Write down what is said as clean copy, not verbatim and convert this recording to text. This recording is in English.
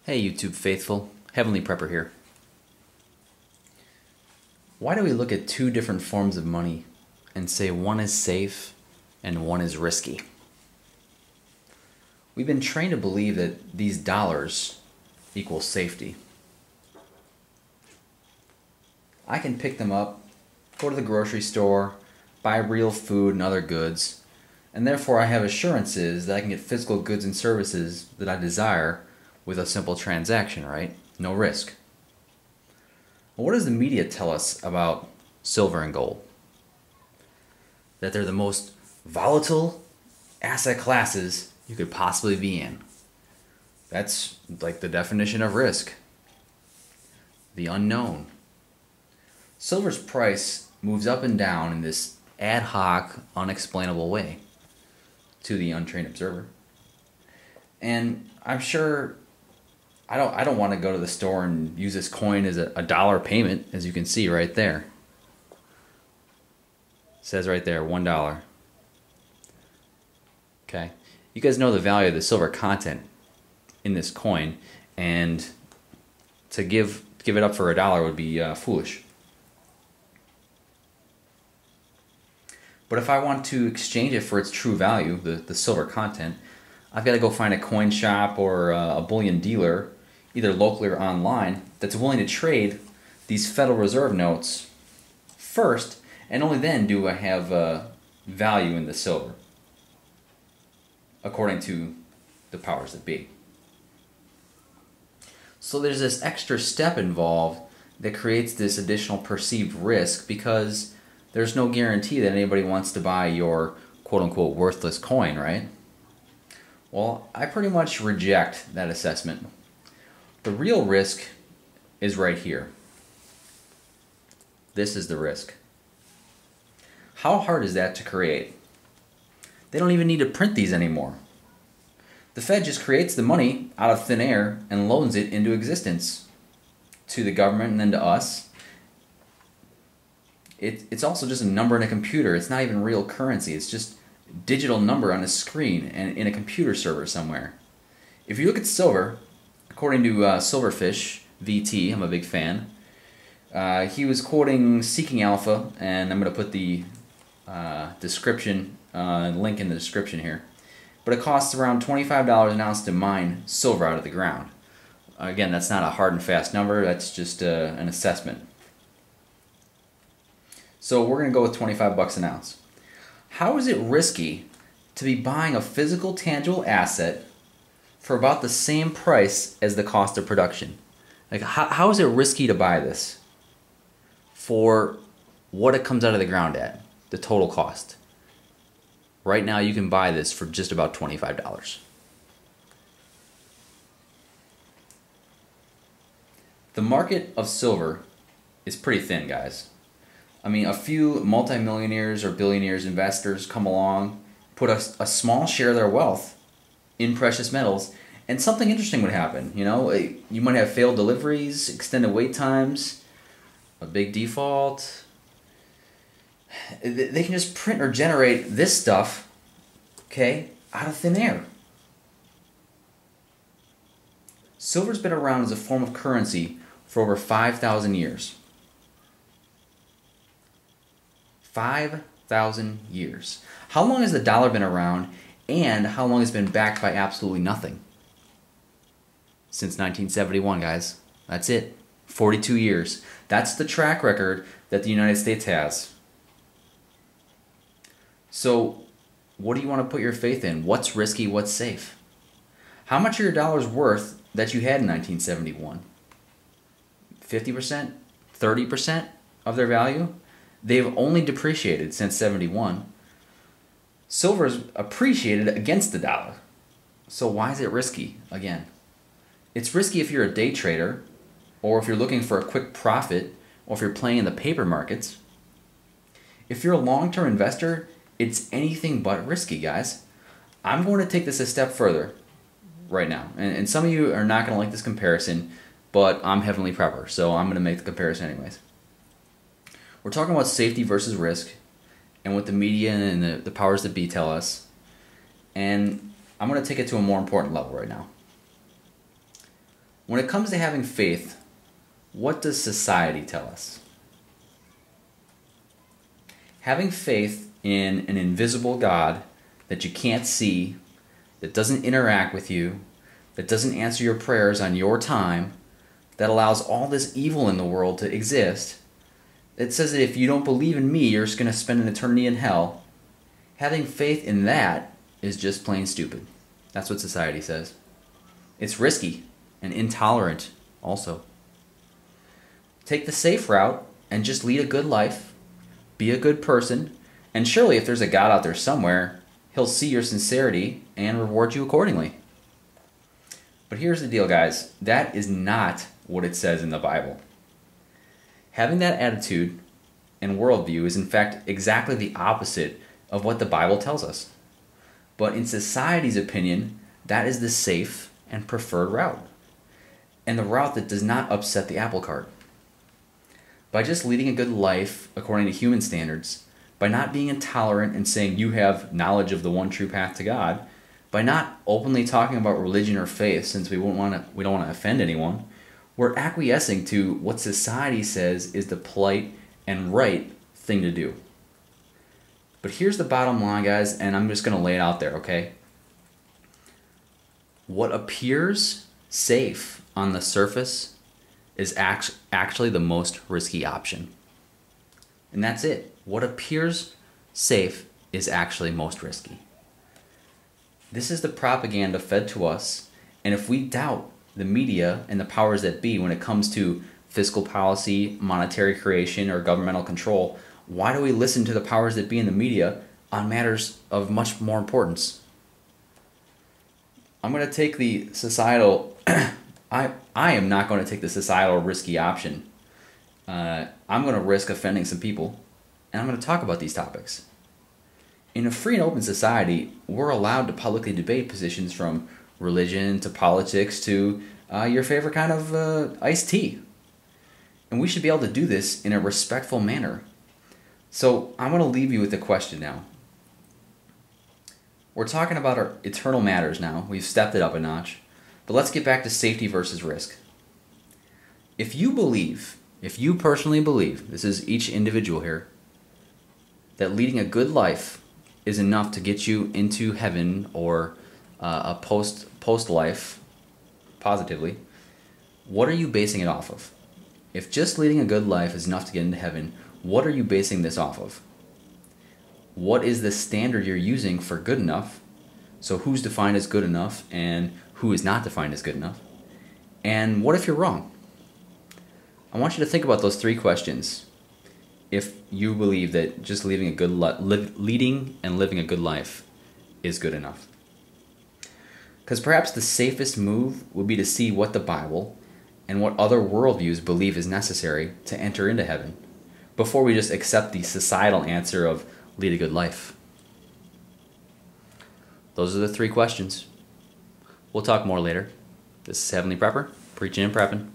Hey YouTube faithful, Heavenly Prepper here. Why do we look at two different forms of money and say one is safe and one is risky? We've been trained to believe that these dollars equal safety. I can pick them up, go to the grocery store, buy real food and other goods, and therefore I have assurances that I can get physical goods and services that I desire with a simple transaction, right? No risk. Well, what does the media tell us about silver and gold? That they're the most volatile asset classes you could possibly be in. That's like the definition of risk. The unknown. Silver's price moves up and down in this ad hoc, unexplainable way to the untrained observer. And I'm sure I don't want to go to the store and use this coin as a dollar payment, as you can see right there. It says right there, $1. Okay. You guys know the value of the silver content in this coin, and to give it up for a dollar would be foolish. But if I want to exchange it for its true value, the silver content, I've got to go find a coin shop or a bullion dealer, either locally or online, that's willing to trade these Federal Reserve notes first, and only then do I have value in the silver, according to the powers that be. So there's this extra step involved that creates this additional perceived risk, because there's no guarantee that anybody wants to buy your quote-unquote worthless coin, right? Well, I pretty much reject that assessment. The real risk is right here. This is the risk. How hard is that to create? They don't even need to print these anymore. The Fed just creates the money out of thin air and loans it into existence to the government and then to us. It's also just a number in a computer. It's not even real currency. It's just a digital number on a screen and in a computer server somewhere. If you look at silver, according to Silverfish VT, I'm a big fan, he was quoting Seeking Alpha, and I'm going to put the description link in the description here. But it costs around $25 an ounce to mine silver out of the ground. Again, that's not a hard and fast number. That's just an assessment. So we're going to go with 25 bucks an ounce. How is it risky to be buying a physical, tangible asset for about the same price as the cost of production? Like, how is it risky to buy this for what it comes out of the ground at, the total cost? Right now you can buy this for just about $25. The market of silver is pretty thin, guys. I mean, a few multimillionaires or billionaires investors come along, put a small share of their wealth in precious metals, and something interesting would happen. You know, you might have failed deliveries, extended wait times, a big default. They can just print or generate this stuff, okay, out of thin air. Silver's been around as a form of currency for over 5,000 years. 5,000 years. How long has the dollar been around, and how long has it been backed by absolutely nothing? Since 1971, guys. That's it. 42 years. That's the track record that the United States has. So, what do you want to put your faith in? What's risky? What's safe? How much are your dollars worth that you had in 1971? 50%? 30% of their value? They've only depreciated since 71. Silver's appreciated against the dollar. So why is it risky? Again, it's risky if you're a day trader, or if you're looking for a quick profit, or if you're playing in the paper markets. If you're a long-term investor, it's anything but risky, guys. I'm going to take this a step further right now. And some of you are not going to like this comparison, but I'm Heavenly Prepper, so I'm going to make the comparison anyways. We're talking about safety versus risk, and what the media and the powers that be tell us. And I'm going to take it to a more important level right now. When it comes to having faith, what does society tell us? Having faith in an invisible God that you can't see, that doesn't interact with you, that doesn't answer your prayers on your time, that allows all this evil in the world to exist, it says that if you don't believe in me, you're just going to spend an eternity in hell. Having faith in that is just plain stupid. That's what society says. It's risky and intolerant also. Take the safe route and just lead a good life, be a good person, and surely if there's a God out there somewhere, he'll see your sincerity and reward you accordingly. But here's the deal, guys. That is not what it says in the Bible. Having that attitude and worldview is in fact exactly the opposite of what the Bible tells us. But in society's opinion, that is the safe and preferred route, and the route that does not upset the apple cart. By just leading a good life according to human standards, by not being intolerant and saying you have knowledge of the one true path to God, by not openly talking about religion or faith since we don't want to offend anyone, we're acquiescing to what society says is the polite and right thing to do. But here's the bottom line, guys, and I'm just going to lay it out there, okay? What appears safe on the surface is actually the most risky option. And that's it. What appears safe is actually most risky. This is the propaganda fed to us, and if we doubt the media and the powers that be when it comes to fiscal policy, monetary creation, or governmental control, why do we listen to the powers that be in the media on matters of much more importance? I'm going to take the societal... I am not going to take the societal risky option. I'm going to risk offending some people, and I'm going to talk about these topics. In a free and open society, we're allowed to publicly debate positions from religion to politics to your favorite kind of iced tea. And we should be able to do this in a respectful manner. So I'm going to leave you with a question now. We're talking about our eternal matters now. We've stepped it up a notch. But let's get back to safety versus risk. If you personally believe, this is each individual here, that leading a good life is enough to get you into heaven or a post life positively, what are you basing it off of? If just leading a good life is enough to get into heaven, what are you basing this off of? What is the standard you're using for good enough? So who's defined as good enough and who is not defined as good enough? And what if you're wrong? I want you to think about those three questions. If you believe that just leading and living a good life is good enough. Because perhaps the safest move would be to see what the Bible and what other worldviews believe is necessary to enter into heaven before we just accept the societal answer of lead a good life. Those are the three questions. We'll talk more later. This is Heavenly Prepper, preaching and prepping.